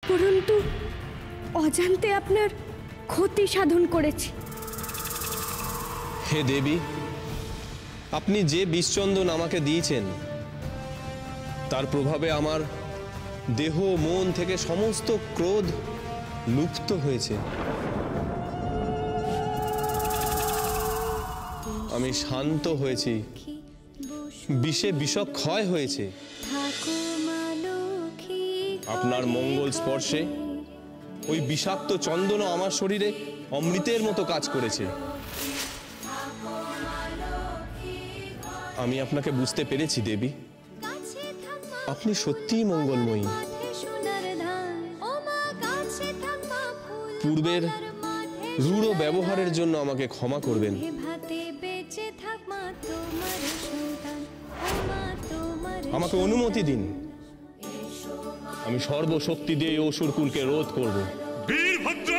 পরন্তু অজান্তে আপনার ক্ষতি সাধন করেছি। হে দেবী, আপনি যে বিষচন্দন আমাকে দিয়েছেন তার প্রভাবে আমার দেহ মন থেকে সমস্ত ক্রোধ লুপ্ত হয়েছে। আমি শান্ত হয়েছি, বিষে বিষক্ষয় হয়েছে। আপনার মঙ্গল স্পর্শে ওই বিষাক্ত চন্দনও আমার শরীরে অমৃতের মতো কাজ করেছে। আমি আপনাকে বুঝতে পেরেছি দেবী, আপনি সত্যিই মঙ্গলময়ী। পূর্বের রূঢ় ব্যবহারের জন্য আমাকে ক্ষমা করবেন। আমাকে অনুমতি দিন, আমি সর্বশক্তি দিয়ে অসুরকুলকে রোধ করব। বীরভদ্র,